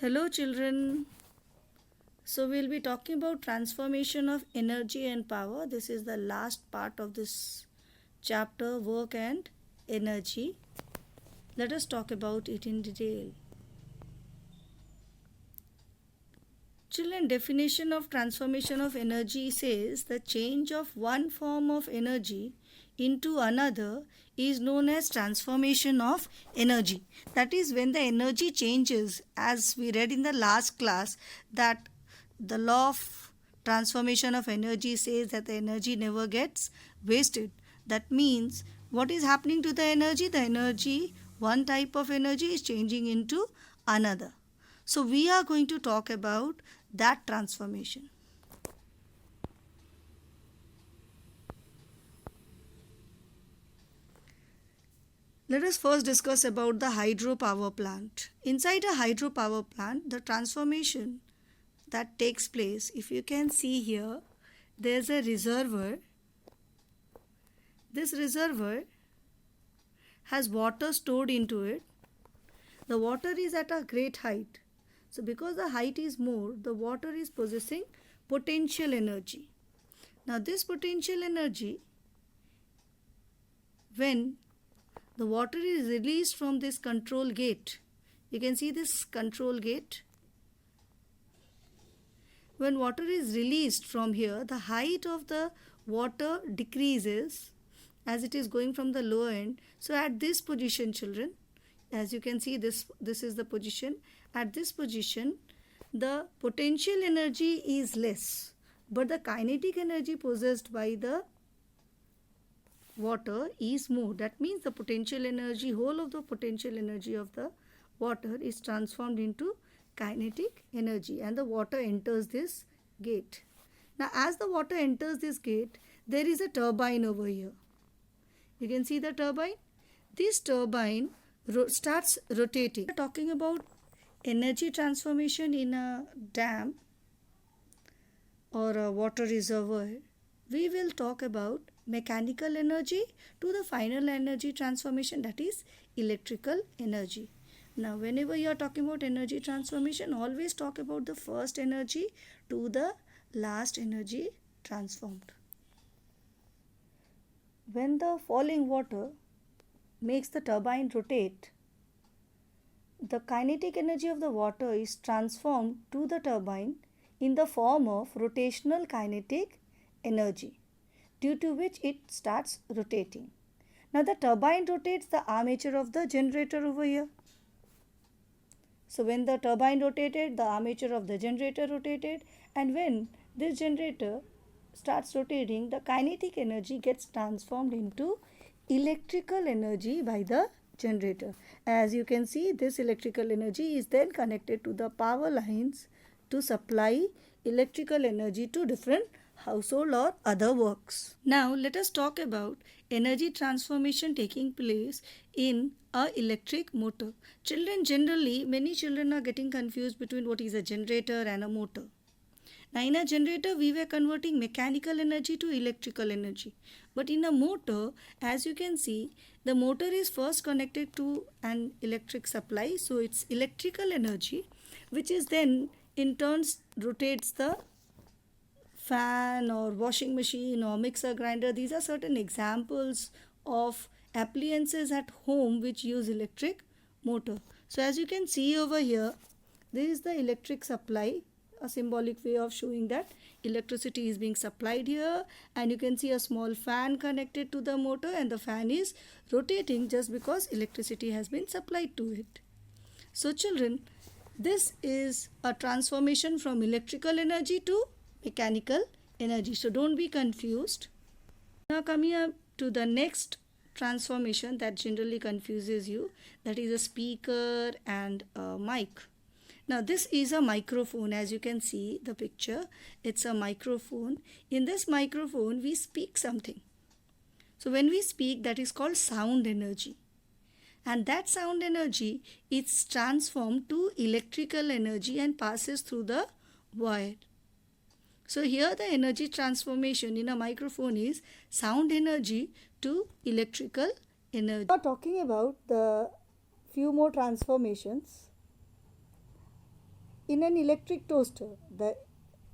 Hello children. So we'll be talking about transformation of energy and power. This is the last part of this chapter, work and energy. Let us talk about it in detail. Children, definition of transformation of energy says the change of one form of energy into another is known as transformation of energy. That is when the energy changes, as we read in the last class, that the law of transformation of energy says that the energy never gets wasted. That means what is happening to the energy? The energy, one type of energy is changing into another. So we are going to talk about that transformation. Let us first discuss about the hydropower plant. Inside a hydropower plant, the transformation that takes place, if you can see here, there's a reservoir. This reservoir has water stored into it. The water is at a great height. So because the height is more, the water is possessing potential energy. Now this potential energy, when the water is released from this control gate, you can see this control gate. When water is released from here, the height of the water decreases as it is going from the lower end. So at this position, children, as you can see, this is the position. At this position, the potential energy is less, but the kinetic energy possessed by the water is more. That means the potential energy, whole of the potential energy of the water is transformed into kinetic energy, and the water enters this gate. Now as the water enters this gate, there is a turbine over here. You can see the turbine. This turbine starts rotating. We are talking about energy transformation in a dam or a water reservoir. We will talk about mechanical energy to the final energy transformation, that is electrical energy. Now whenever you are talking about energy transformation, always talk about the first energy to the last energy transformed. When the falling water makes the turbine rotate, the kinetic energy of the water is transformed to the turbine in the form of rotational kinetic energy, due to which it starts rotating. Now the turbine rotates the armature of the generator over here. So when the turbine rotated, the armature of the generator rotated, and when this generator starts rotating, the kinetic energy gets transformed into electrical energy by the generator. As you can see, this electrical energy is then connected to the power lines to supply electrical energy to different household or other works. Now let us talk about energy transformation taking place in a electric motor. Children, generally many children are getting confused between what is a generator and a motor. Now in a generator we were converting mechanical energy to electrical energy, but in a motor, as you can see, the motor is first connected to an electric supply, so it's electrical energy which is then in turn rotates the fan or washing machine or mixer grinder. These are certain examples of appliances at home which use electric motor. So as you can see over here, this is the electric supply, a symbolic way of showing that electricity is being supplied here, and you can see a small fan connected to the motor, and the fan is rotating just because electricity has been supplied to it. So children, this is a transformation from electrical energy to mechanical energy. So don't be confused. Now coming up to the next transformation that generally confuses you, that is a speaker and a mic. Now this is a microphone. As you can see the picture, it's a microphone. In this microphone we speak something. So when we speak, that is called sound energy, and that sound energy is transformed to electrical energy and passes through the wire. So here the energy transformation in a microphone is sound energy to electrical energy. We are talking about the few more transformations. in an electric toaster, the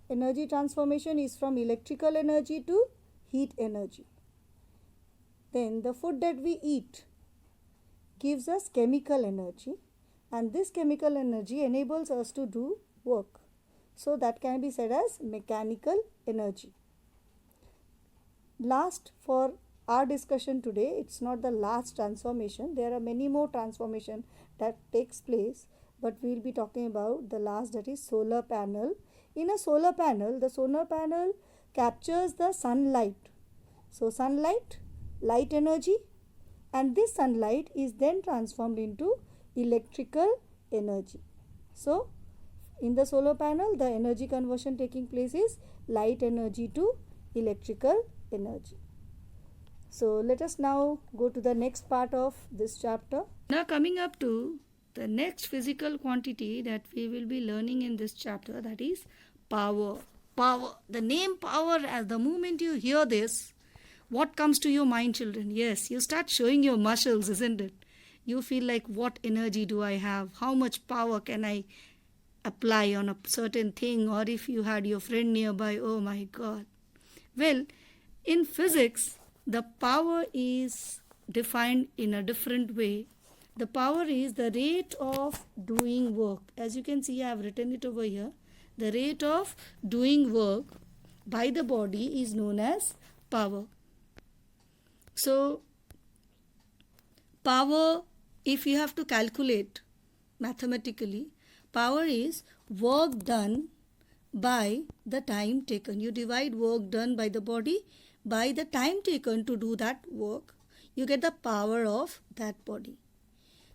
energy transformation is from electrical energy to heat energy. Then the food that we eat gives us chemical energy, and this chemical energy enables us to do work. So that can be said as mechanical energy. Last for our discussion today, it's not the last transformation. There are many more transformation that takes place, but we'll be talking about the last, that is solar panel. In a solar panel, the solar panel captures the sunlight. So sunlight, light energy, and this sunlight is then transformed into electrical energy. So in the solar panel, the energy conversion taking place is light energy to electrical energy. So let us now go to the next part of this chapter. Now coming up to the next physical quantity that we will be learning in this chapter, that is power. Power. The name power, as the moment you hear this, what comes to your mind, children? Yes, you start showing your muscles, isn't it? You feel like, what energy do I have? How much power can I apply on a certain thing? Or if you had your friend nearby, oh my God. Well, in physics, the power is defined in a different way. The power is the rate of doing work. As you can see, I have written it over here. The rate of doing work by the body is known as power. So, power, if you have to calculate mathematically, power is work done by the time taken. You divide work done by the body by the time taken to do that work. You get the power of that body.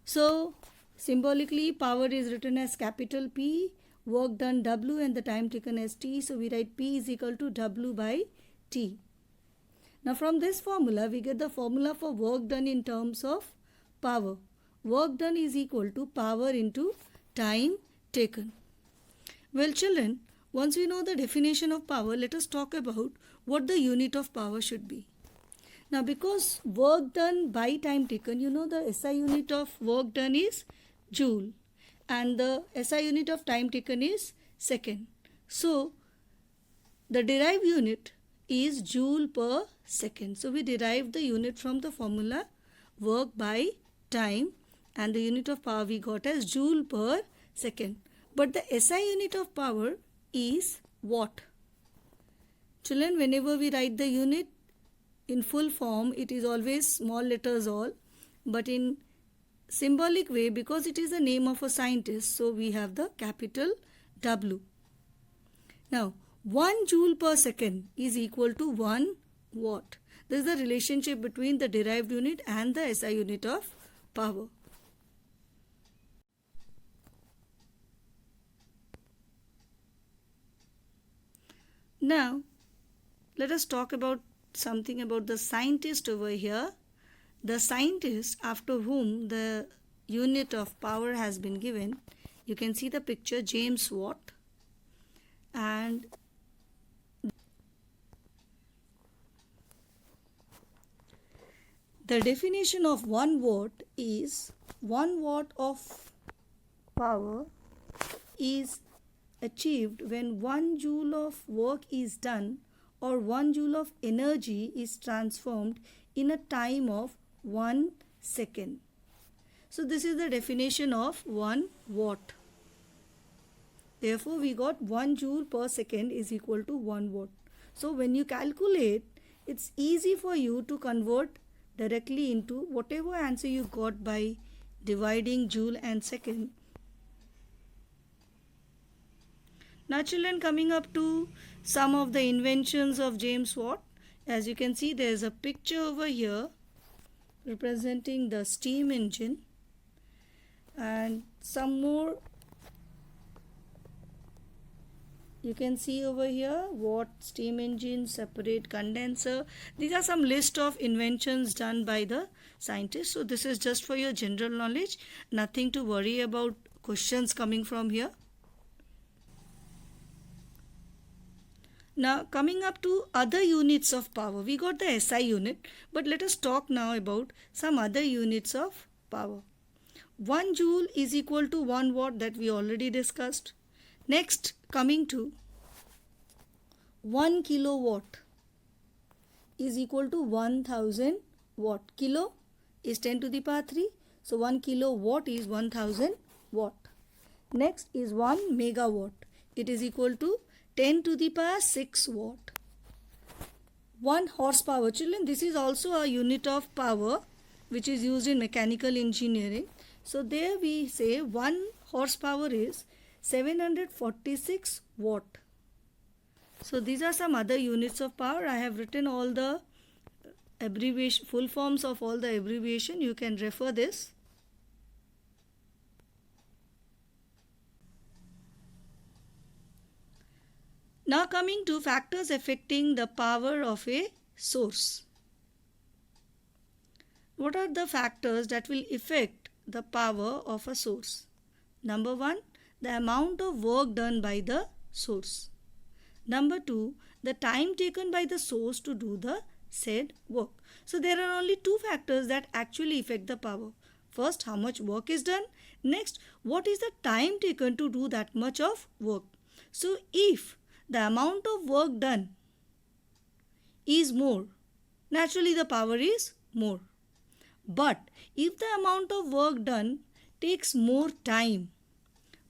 So, symbolically, power is written as capital P, work done W, and the time taken as T. So, we write P is equal to W by T. Now, from this formula, we get the formula for work done in terms of power. Work done is equal to power into time taken. Well, children, once we know the definition of power, let us talk about what the unit of power should be. Now, because work done by time taken, you know the SI unit of work done is joule, and the SI unit of time taken is second. So, the derived unit is joule per second. So, we derived the unit from the formula work by time, and the unit of power we got as joule per second. But the SI unit of power is watt. Children, whenever we write the unit in full form, it is always small letters all, but in symbolic way, because it is the name of a scientist, so we have the capital W. Now, 1 joule per second is equal to 1 watt. This is the relationship between the derived unit and the SI unit of power. Now, let us talk about something about the scientist over here. The scientist after whom the unit of power has been given, you can see the picture, James Watt. And the definition of 1 watt is 1 watt of power is achieved when 1 joule of work is done or 1 joule of energy is transformed in a time of 1 second. So this is the definition of 1 watt. Therefore, we got 1 joule per second is equal to 1 watt. So when you calculate, it's easy for you to convert directly into whatever answer you got by dividing joule and second. Now, children, coming up to some of the inventions of James Watt. As you can see, there is a picture over here representing the steam engine, and some more you can see over here: Watt, steam engine, separate condenser. These are some list of inventions done by the scientists. So this is just for your general knowledge, nothing to worry about questions coming from here. Now, coming up to other units of power, we got the SI unit, but let us talk now about some other units of power. 1 joule is equal to 1 watt, that we already discussed. Next, coming to 1 kilowatt is equal to 1000 watt. Kilo is 10 to the power 3. So 1 kilowatt is 1000 watt. Next is 1 megawatt. It is equal to 10 to the power 6 watt. 1 horsepower. Children, this is also a unit of power which is used in mechanical engineering. So there we say 1 horsepower is 746 watt. So these are some other units of power. I have written all the abbreviation, full forms of all the abbreviation. You can refer this. Now coming to factors affecting the power of a source. What are the factors that will affect the power of a source? Number 1, the amount of work done by the source. Number 2, the time taken by the source to do the said work. So there are only 2 factors that actually affect the power. First, how much work is done. Next, what is the time taken to do that much of work. So if the amount of work done is more, naturally the power is more. But if the amount of work done takes more time,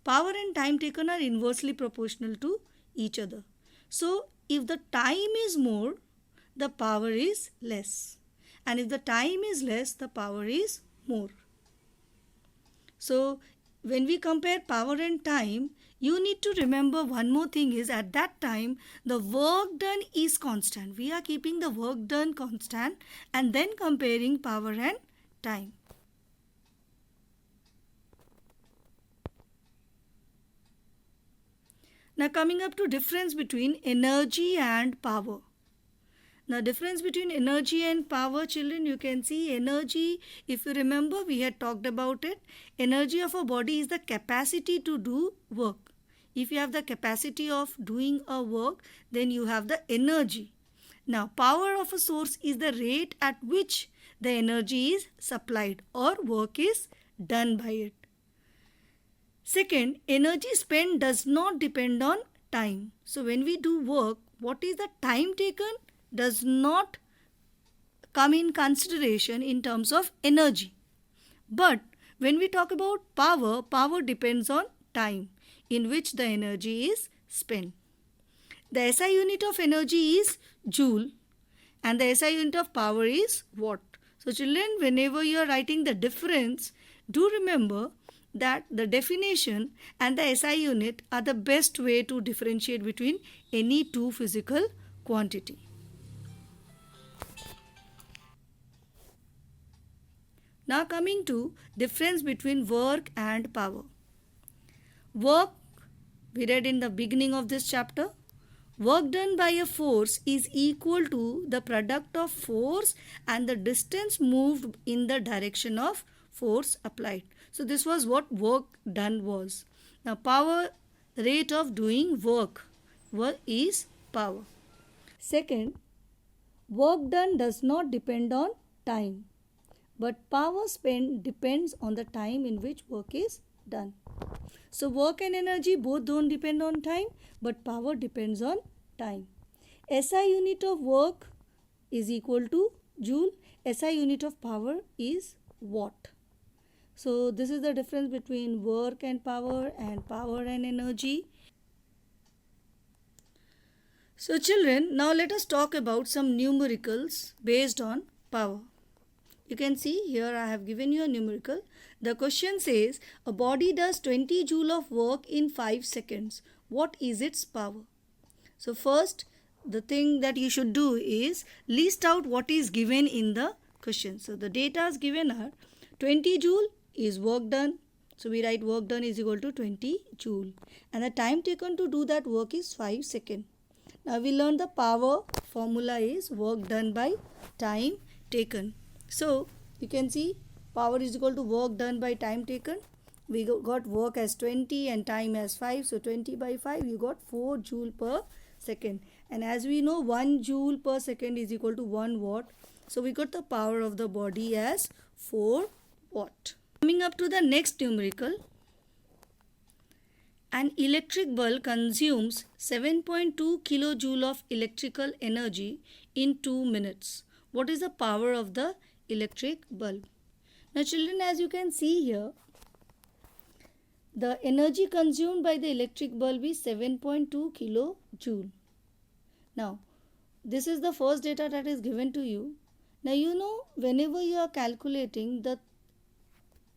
power and time taken are inversely proportional to each other. So if the time is more, the power is less. And if the time is less, the power is more. So when we compare power and time, you need to remember one more thing is at that time the work done is constant. We are keeping the work done constant and then comparing power and time. Now coming up to difference between energy and power. Now difference between energy and power, children, you can see energy, if you remember we had talked about it. Energy of a body is the capacity to do work. If you have the capacity of doing a work, then you have the energy. Now power of a source is the rate at which the energy is supplied or work is done by it. Second, energy spent does not depend on time. So when we do work, what is the time taken does not come in consideration in terms of energy. But when we talk about power, power depends on time in which the energy is spent. The SI unit of energy is joule and the SI unit of power is watt. So children, whenever you are writing the difference, do remember that the definition and the SI unit are the best way to differentiate between any two physical quantity. Now coming to difference between work and power. Work, we read in the beginning of this chapter. Work done by a force is equal to the product of force and the distance moved in the direction of force applied. So this was what work done was. Now power, rate of doing work is power. Second, work done does not depend on time, but power spent depends on the time in which work is done. So work and energy both don't depend on time, but power depends on time. SI unit of work is equal to joule. SI unit of power is watt. So this is the difference between work and power and energy. So children, now let us talk about some numericals based on power. You can see here I have given you a numerical. The question says a body does 20 joule of work in 5 seconds. What is its power? So first, the thing that you should do is list out what is given in the question. So the data given are 20 joule is work done. So we write work done is equal to 20 joule. And the time taken to do that work is 5 seconds. Now we learned the power formula is work done by time taken. So you can see power is equal to work done by time taken. We got work as 20 and time as 5. So 20 by 5 you got 4 joule per second. And as we know 1 joule per second is equal to 1 watt. So we got the power of the body as 4 watt. Coming up to the next numerical. An electric bulb consumes 7.2 kilojoule of electrical energy in 2 minutes. What is the power of the electric bulb? Now children, as you can see here, the energy consumed by the electric bulb is 7.2 kilojoule. Now, this is the first data that is given to you. Now, you know, whenever you are calculating, the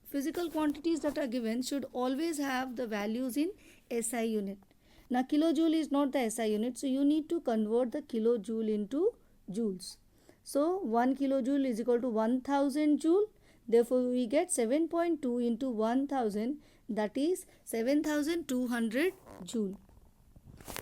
physical quantities that are given should always have the values in SI unit. Now, kilojoule is not the SI unit, so you need to convert the kilojoule into joules. So, 1 kilojoule is equal to 1000 joule. Therefore, we get 7.2 into 1000, that is 7200 joule.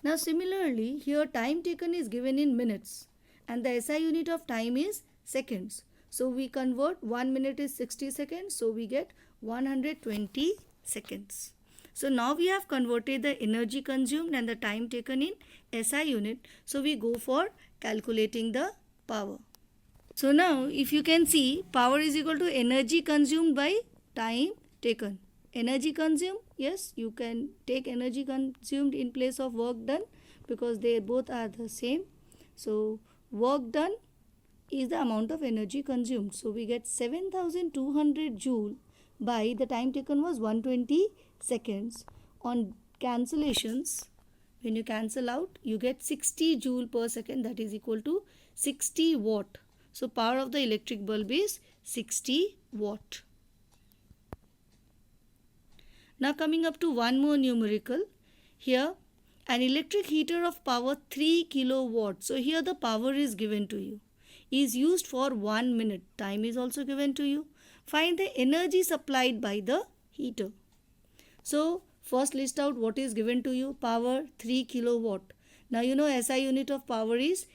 Now similarly, here time taken is given in minutes and the SI unit of time is seconds. So we convert 1 minute is 60 seconds, so we get 120 seconds. So now we have converted the energy consumed and the time taken in SI unit. So we go for calculating the power. So now if you can see, power is equal to energy consumed by time taken. Energy consumed, yes, you can take energy consumed in place of work done because they both are the same. So work done is the amount of energy consumed. So we get 7200 joule by the time taken was 120 seconds. On cancellations, when you cancel out, you get 60 joule per second, that is equal to 60 watt. So power of the electric bulb is 60 watt. Now coming up to one more numerical. Here an electric heater of power 3 kilowatt. So here the power is given to you. Is used for 1 minute. Time is also given to you. Find the energy supplied by the heater. So first list out what is given to you. Power 3 kilowatt. Now you know SI unit of power is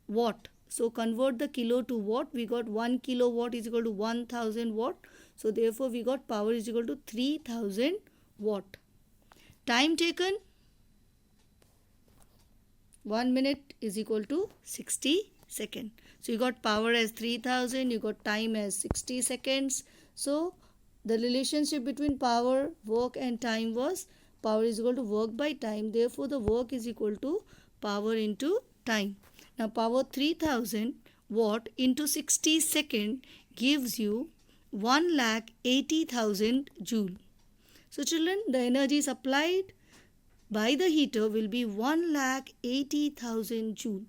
watt. So convert the kilo to watt. We got 1 kilowatt is equal to 1000 watt. So therefore we got power is equal to 3000 watt. Time taken 1 minute is equal to 60 seconds. So you got power as 3000, you got time as 60 seconds. So the relationship between power, work and time was power is equal to work by time. Therefore the work is equal to power into time. Now power 3000 watt into 60 seconds gives you 1,80,000 joule. So children, the energy supplied by the heater will be 1,80,000 joule.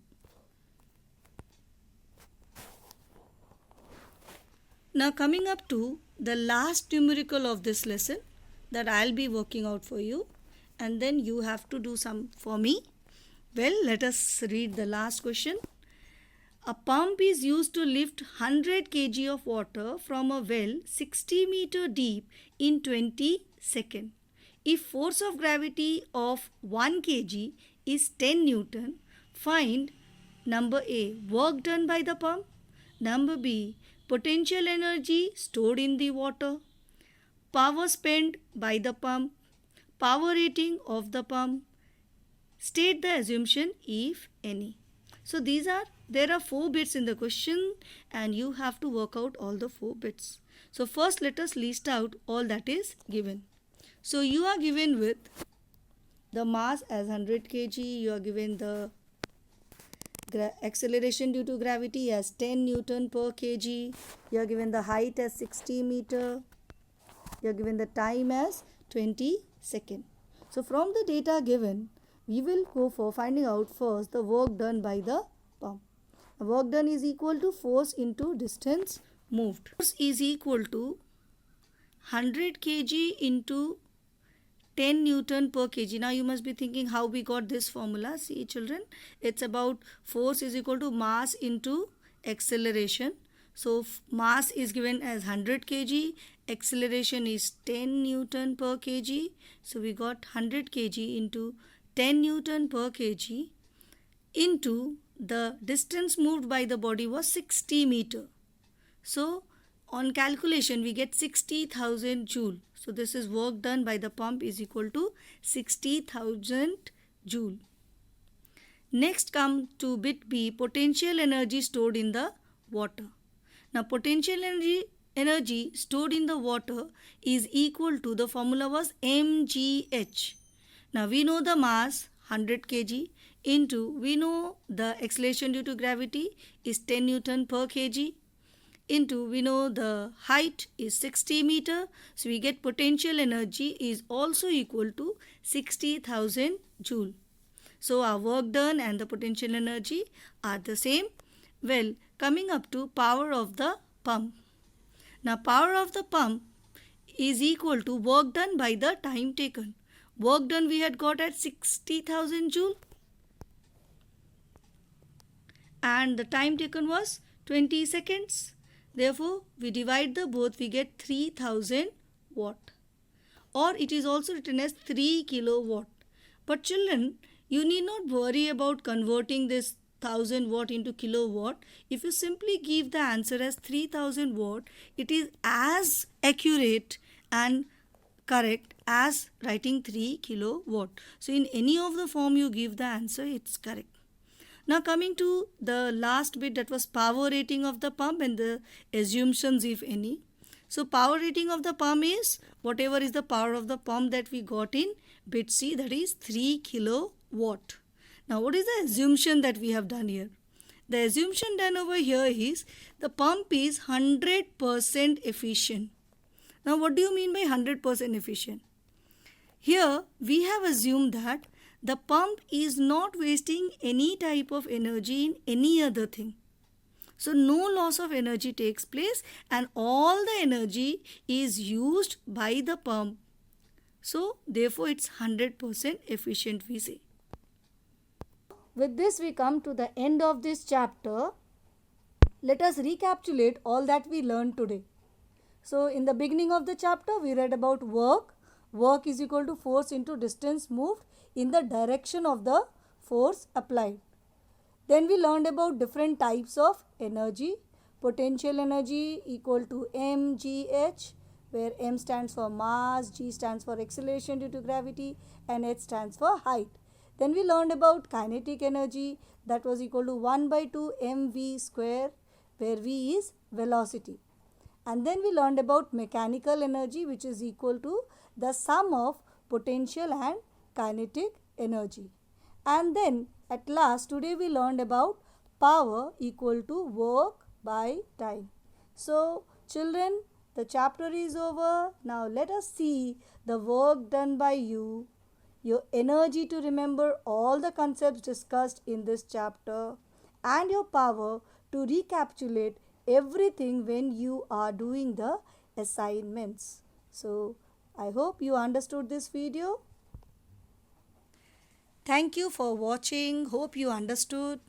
Now coming up to the last numerical of this lesson that I'll be working out for you, and then you have to do some for me. Well, let us read the last question. A pump is used to lift 100 kg of water from a well 60 meter deep in 20 seconds. If force of gravity of 1 kg is 10 Newton, find number A, work done by the pump, number B, potential energy stored in the water, power spent by the pump, power rating of the pump, state the assumption if any. So there are 4 bits in the question and you have to work out all the 4 bits. So first let us list out all that is given. So you are given with the mass as 100 kg, you are given the acceleration due to gravity as 10 Newton per kg, you are given the height as 60 meter, you are given the time as 20 seconds. So from the data given, we will go for finding out first the work done by the pump. The work done is equal to force into distance moved. Force is equal to 100 kg into 10 Newton per kg. Now you must be thinking how we got this formula. See children, it's about force is equal to mass into acceleration. So mass is given as 100 kg, acceleration is 10 Newton per kg. So we got 100 kg into 10 Newton per kg into the distance moved by the body was 60 meter. So on calculation we get 60,000 joule. So this is work done by the pump is equal to 60,000 joule. Next come to bit B, potential energy stored in the water. Now potential energy stored in the water is equal to, the formula was mgh. Now we know the mass 100 kg into, we know the acceleration due to gravity is 10 Newton per kg, into, we know the height is 60 meter. So we get potential energy is also equal to 60,000 joule. So our work done and the potential energy are the same. Well, coming up to power of the pump. Now power of the pump is equal to work done by the time taken. Work done we had got at 60,000 joule and the time taken was 20 seconds. Therefore, we divide the both, we get 3000 watt, or it is also written as 3 kilowatt. But children, you need not worry about converting this 1000 watt into kilowatt. If you simply give the answer as 3000 watt, it is as accurate and correct as writing 3 kilowatt. So in any of the form you give the answer, it's correct. Now coming to the last bit, that was power rating of the pump and the assumptions if any. So power rating of the pump is whatever is the power of the pump that we got in bit C, that is 3 kilowatt. Now what is the assumption that we have done here? The assumption done over here is the pump is 100% efficient. Now what do you mean by 100% efficient? Here we have assumed that the pump is not wasting any type of energy in any other thing. So no loss of energy takes place and all the energy is used by the pump. So therefore it's 100% efficient, we say. With this we come to the end of this chapter. Let us recapitulate all that we learned today. So in the beginning of the chapter we read about work. Work is equal to force into distance moved in the direction of the force applied. Then we learned about different types of energy. Potential energy equal to mgh, where m stands for mass, g stands for acceleration due to gravity and h stands for height. Then we learned about kinetic energy, that was equal to 1 by 2 mv square, where v is velocity. And then we learned about mechanical energy, which is equal to the sum of potential and kinetic energy. And then at last today we learned about power equal to work by time. So children, the chapter is over. Now let us see the work done by you, your energy to remember all the concepts discussed in this chapter, and your power to recapitulate everything when you are doing the assignments. So I hope you understood this video. Thank you for watching. Hope you understood.